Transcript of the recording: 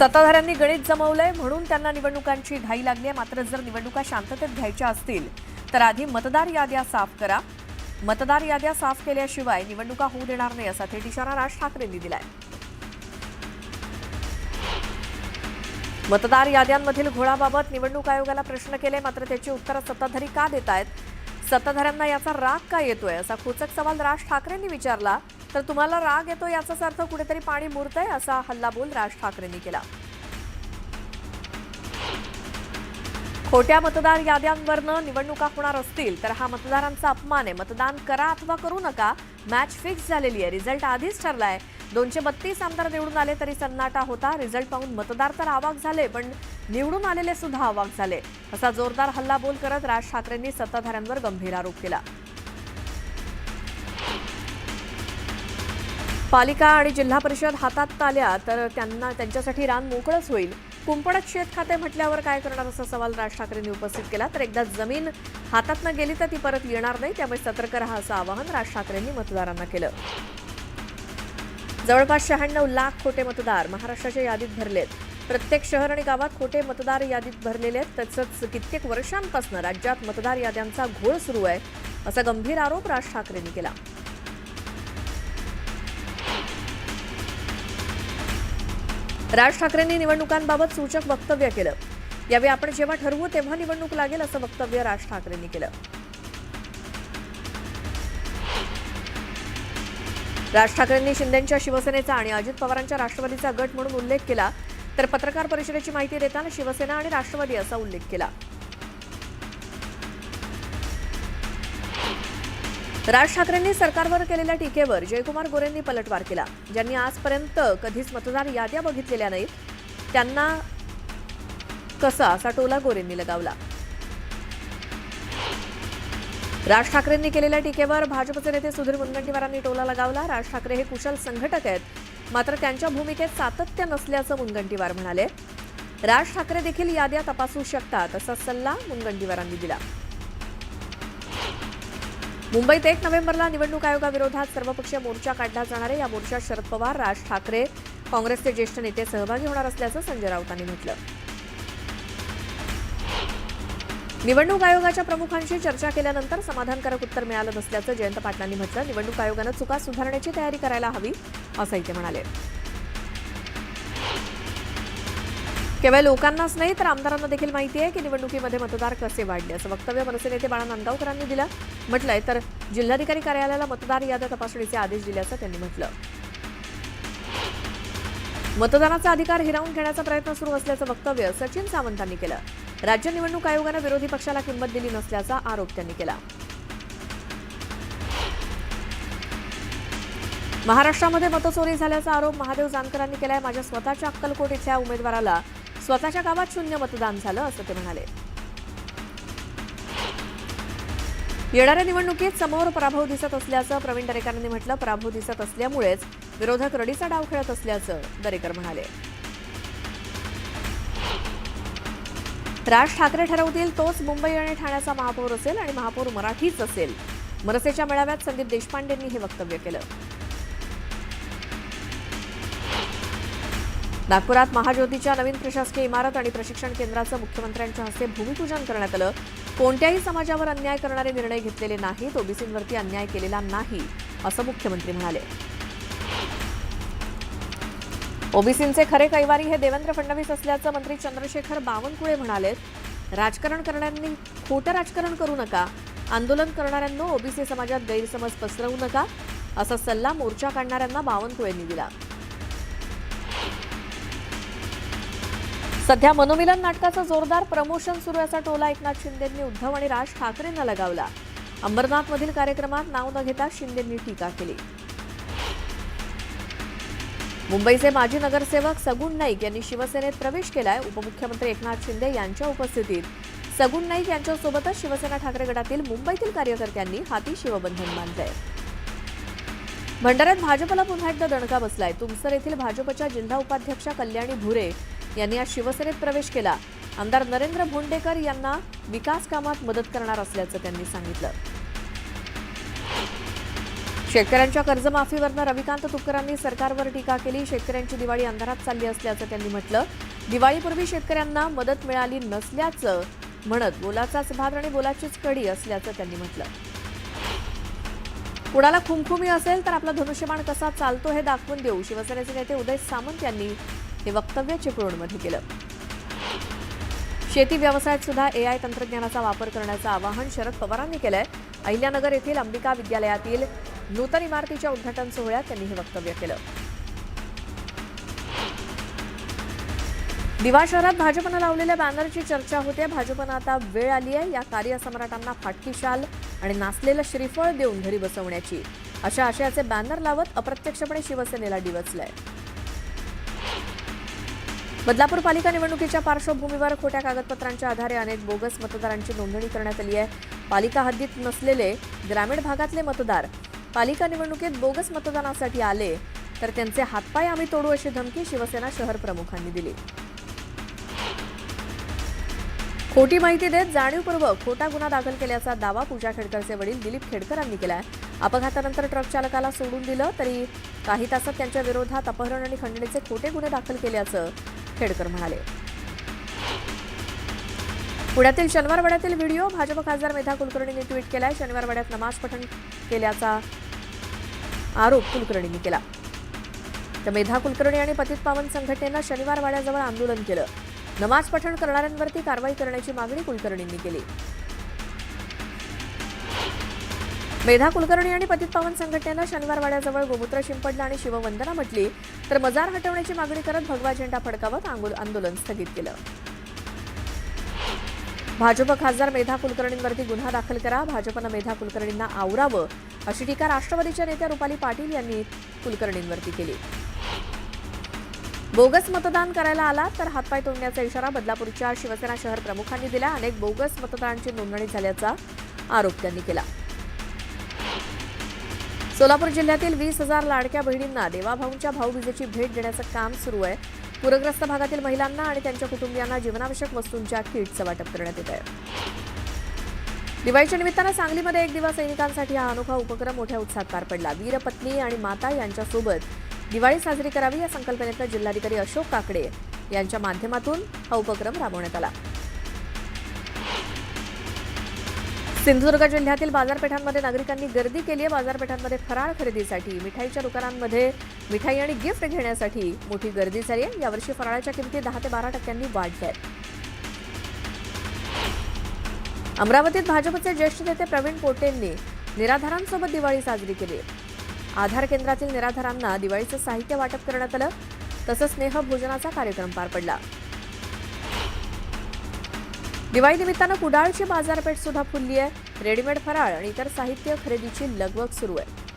सत्ताधाऱ्यांनी गणित जमवलंय म्हणून त्यांना निवडणुकांची घाई लागली आहे। मात्र जर निवडणुका शांततेत घ्यायच्या असतील तर आधी मतदार याद्या साफ करा। मतदार याद्या साफ केल्याशिवाय निवडणुका होऊ देणार नाही असा थेट इशारा राज ठाकरेंनी दिलाय। मतदार याद्यांमधील घोळाबाबत निवडणूक आयोगाला प्रश्न केले, मात्र त्याची उत्तरं सत्ताधारी का देतायत? सत्ताधाऱ्यांना याचा राग का येतोय असा खोचक सवाल राज ठाकरेंनी विचारला। तर तुम्हाला राग येतो याचाच अर्थ कुठेतरी पाणी मुरतंय असा हल्लाबोल राज ठाकरेंनी केला। खोट्या मतदार याद्यांवरनं निवडणुका होणार असतील तर हा मतदारांचा अपमान आहे। मतदान करा अथवा करू नका, मॅच फिक्स झालेली आहे। रिझल्ट आधीच ठरलाय। 232 आमदार निवडून आले तरी सन्नाटा होता। रिझल्ट पाहून मतदार तर अवाक झाले, पण निवडून आलेले सुद्धा अवाक झाले असा जोरदार हल्लाबोल करत राज ठाकरेंनी सत्ताधाऱ्यांवर गंभीर आरोप केला। पालिका आणि जिल्हा परिषद हातात आल्या तर त्यांच्यासाठी रान मोकळंच होईल। कुंपणात शेत खाते म्हटल्यावर काय करणार असा सवाल राज ठाकरेंनी उपस्थित केला। तर एकदा जमीन हातातनं गेली तर ती परत येणार नाही, त्यामुळे सतर्क राहा असं आवाहन राज ठाकरेंनी मतदारांना केलं। जवळपास 96 लाख खोटे मतदार महाराष्ट्राच्या यादीत भरलेत। प्रत्येक शहर आणि गावात खोटे मतदार यादीत भरलेले आहेत। तसंच कित्येक वर्षांपासून राज्यात मतदार याद्यांचा घोळ सुरू आहे असा गंभीर आरोप राज ठाकरेंनी केला। राज ठाकरेंनी निवडणुकांबाबत सूचक वक्तव्य केलं। यावेळी आपण जेव्हा ठरवू तेव्हा निवडणूक लागेल असं वक्तव्य राज ठाकरेंनी केलं। राज ठाकरेंनी शिंदेंच्या शिवसेनेचा आणि अजित पवारांच्या राष्ट्रवादीचा गट म्हणून उल्लेख केला। तर पत्रकार परिषदेची माहिती देताना शिवसेना आणि राष्ट्रवादी असा उल्लेख केला। राज ठाकरेंनी सरकारवर केलेल्या टीकेवर जयकुमार गोरेंनी पलटवार केला। ज्यांनी आजपर्यंत कधीच मतदार याद्या बघितलेल्या नाहीत त्यांना कसा असा टोला गोरेंनी लगावला। राज ठाकरेंनी केलेल्या टीकेवर भाजपचे नेते सुधीर मुनगंटीवारांनी टोला लगावला। राज ठाकरे हे कुशल संघटक आहेत, मात्र त्यांच्या भूमिकेत सातत्य नसल्याचं मुनगंटीवार म्हणाले। राज ठाकरे देखील याद्या तपासू शकतात असा सल्ला मुनगंटीवारांनी दिला। मुंबईत 1 नोव्हेंबरला निवडणूक आयोगाविरोधात सर्वपक्षीय मोर्चा काढला जाणार आहे। या मोर्चात शरद पवार, राज ठाकरे, काँग्रेसचे ज्येष्ठ नेते सहभागी होणार असल्याचं संजय राऊतांनी म्हटलं। निवडणूक आयोगाच्या प्रमुखांशी चर्चा केल्यानंतर समाधानकारक उत्तर मिळालं नसल्याचं जयंत पाटलांनी म्हटलं। निवडणूक आयोगानं चुका सुधारण्याची तयारी करायला हवी असंही ते म्हणाले। केवळ लोकांनाच नाही तर आमदारांना देखील माहिती आहे की निवडणुकीमध्ये मतदार कसे वाढले असं वक्तव्य मनसे नेते बाळा नांदगावकरांनी दिलं। म्हटलंय तर जिल्हाधिकारी कार्यालयाला मतदार याद्या तपासणीचे आदेश दिल्याचं त्यांनी म्हटलं। मतदानाचा अधिकार हिरावून घेण्याचा प्रयत्न सुरू असल्याचं वक्तव्य सचिन सावंतांनी केलं। राज्य निवडणूक आयोगानं विरोधी पक्षाला किंमत दिली नसल्याचा आरोप त्यांनी केला। महाराष्ट्रामध्ये मतचोरी झाल्याचा आरोप महादेव जानकरांनी केलाय। माझ्या स्वतःच्या अक्कलकोट इथल्या उमेदवाराला स्वतःच्या गावात 0 मतदान झालं असं ते म्हणाले। येणाऱ्या निवडणुकीत समोर पराभव दिसत असल्याचं प्रवीण दरेकरांनी म्हटलं। पराभव दिसत असल्यामुळेच विरोधक रडीचा डाव खेळत असल्याचं दरेकर म्हणाले। राज ठाकरे ठरवतील तोच मुंबई आणि ठाण्याचा महापौर असेल आणि महापौर मराठीच असेल। मनसेच्या मेळाव्यात संदीप देशपांडेंनी हे वक्तव्य केलं। नागपुरात महाज्योतीच्या नवीन प्रशासकीय इमारत आणि प्रशिक्षण केंद्राचं मुख्यमंत्र्यांच्या हस्ते भूमिपूजन करण्यात आलं। कोणत्याही समाजावर अन्याय करणारे निर्णय घेतलेले नाहीत, ओबीसींवरती अन्याय केलेला नाही असं मुख्यमंत्री म्हणाले। ओबीसींचे खरे कैवारी हे देवेंद्र फडणवीस असल्याचं मंत्री चंद्रशेखर बावनकुळे म्हणाले। राजकारण करणाऱ्यांनी खोटं राजकारण करू नका, आंदोलन करणाऱ्यांना ओबीसी समाजात गैरसमज पसरवू नका असा सल्ला मोर्चा काढणाऱ्यांना बावनकुळेंनी दिला। सध्या मनोमिलन नाटकाचं जोरदार प्रमोशन सुरू असा टोला एकनाथ शिंदेंनी उद्धव आणि राज ठाकरेंना लगावला। अंबरनाथमधील कार्यक्रमात नाव न घेता शिंदेंनी टीका केली। मुंबईचे माजी नगरसेवक सगुण नाईक यांनी शिवसेनेत प्रवेश केलाय। उपमुख्यमंत्री एकनाथ शिंदे यांच्या उपस्थितीत सगुण नाईक यांच्यासोबतच शिवसेना ठाकरे गटातील मुंबईतील कार्यकर्त्यांनी हाती शिवबंधन बांधलंय। भंडाऱ्यात भाजपला पुन्हा एकदा दणका बसलाय। तुमसर येथील भाजपच्या जिल्हा उपाध्यक्षा कल्याणी भुरे यांनी आज शिवसेनेत प्रवेश केला। आमदार नरेंद्र भोंडेकर यांना विकास कामात मदत करणार असल्याचं त्यांनी सांगितलं। शेतकऱ्यांच्या कर्जमाफीवरनं रविकांत तुपकरांनी सरकारवर टीका केली. शेतकऱ्यांची दिवाळी अंधारात चालली असल्याचं त्यांनी म्हटलं. दिवाळीपूर्वी शेतकऱ्यांना मदत मिळाली नसल्याचं म्हणत बोलाचाच भात आणि बोलाचीच कडी असल्याचं त्यांनी म्हटलं. कुणाला खुमखुमी असेल तर आपला धनुष्यबाण कसा चालतो हे दाखवून देऊ, शिवसेनेचे नेते उदय सामंत यांनी हे वक्तव्य चिपळूणमध्ये केलं. शेती व्यवसायात सुद्धा AI तंत्रज्ञानाचा वापर करण्याचं आवाहन शरद पवारांनी केलंय. अहिल्यानगर येथील अंबिका विद्यालयातील नूतन इमारतीच्या उद्घाटन सोहळ्यात त्यांनी हे वक्तव्य केलं. दिवा शहरात भाजपनं लावलेल्या बॅनरची चर्चा होते. भाजपनं आता वेळ आली आहे या कार्यसम्राटांना फाटकी शाल आणि नाचलेलं श्रीफळ देऊन घरी बसवण्याची, अशा आशयाचे बॅनर लावत अप्रत्यक्षपणे शिवसेनेला डिवचलंय. बदलापूर पालिका निवडणुकीच्या पार्श्वभूमीवर खोट्या कागदपत्रांच्या आधारे अनेक बोगस मतदारांची नोंदणी करण्यात आली आहे. पालिका हद्दीत नसलेले ग्रामीण भागातले मतदार पालिका निवडणुकीत बोगस मतदानासाठी आले तर त्यांचे हातपाय आम्ही तोडू अशी धमकी शिवसेना शहर प्रमुखांनी दिली. खोटी माहिती देत जाणीवपूर्वक खोटा गुन्हा दाखल केल्याचा दावा पूजा खेडकरचे वडील दिलीप खेडकरांनी केलाय. अपघातानंतर ट्रक चालकाला सोडून दिलं तरी काही तासात त्यांच्या विरोधात अपहरण आणि खंडणीचे खोटे गुन्हे दाखल केल्याचं खेडकर म्हणाले. पुण्यातील शनिवारवाड्यातील व्हिडिओ भाजप खासदार मेधा कुलकर्णींनी ट्विट केलाय. शनिवारवाड्यात नमाज पठण केल्याचा आरोप कुलकर्णींनी केला. तर मेधा कुलकर्णी आणि पतित पावन संघटनेनं शनिवारवाड्याजवळ आंदोलन केलं. नमाज पठण करणाऱ्यांवरती कारवाई करण्याची मागणी कुलकर्णींनी केली. मेधा कुलकर्णी आणि पतित पावन संघटनेनं शनिवारवाड्याजवळ गोमूत्र शिंपडलं आणि शिववंदना म्हटली तर मजार हटवण्याची मागणी करत भगवा झेंडा फडकावत आंदोलन स्थगित केलं. भाजप खासदार मेधा कुलकर्णींवरती गुन्हा दाखल करा, भाजपनं मेधा कुलकर्णींना आवरावं अशी टीका राष्ट्रवादीच्या नेत्या रुपाली पाटील यांनी कुलकर्णींवरती केली. बोगस मतदान करायला आला तर हातपाय तोडण्याचा इशारा बदलापूरच्या शिवसेना शहर प्रमुखांनी दिला. अनेक बोगस मतदारांची नोंदणी झाल्याचा आरोप त्यांनी केला. सोलापूर जिल्ह्यातील 20,000 लाडक्या बहिणींना देवाभाऊंच्या भाऊबीजेची भेट देण्याचं काम सुरू आहे. पूरग्रस्त भागातील महिलांना आणि त्यांच्या कुटुंबियांना जीवनावश्यक वस्तूंच्या किटचं वाटप करण्यात येत आहे. दिवाळीच्या निमित्तानं सांगलीमध्ये एक दिवा सैनिकांसाठी हा अनोखा उपक्रम मोठ्या उत्साहात पार पडला. वीरपत्नी आणि माता यांच्यासोबत दिवाळी साजरी करावी या संकल्पनेतनं जिल्हाधिकारी अशोक काकडे यांच्या माध्यमातून हा उपक्रम राबवण्यात आला. सिंधुदुर्ग जिल्ह्यातील बाजारपेठांमध्ये नागरिकांनी गर्दी केली आहे. बाजारपेठांमध्ये फराळ खरेदीसाठी, मिठाईच्या दुकानांमध्ये मिठाई आणि गिफ्ट घेण्यासाठी मोठी गर्दी झाली आहे. यावर्षी फराळाच्या किमती 10 ते 12% वाढल्या आहेत. अमरावतीत भाजपचे ज्येष्ठ नेते प्रवीण पोटेंनी निराधारांसोबत दिवाळी साजरी केली. आधार केंद्रातील निराधारांना दिवाळीचं साहित्य वाटप करण्यात आलं. तसंच स्नेहभोजनाचा कार्यक्रम पार पडला. दिवाळी निमित्तानं कुडाळची बाजारपेठ सुद्धा फुलली आहे. रेडीमेड फराळ आणि इतर साहित्य खरेदीची लगबग सुरू आहे.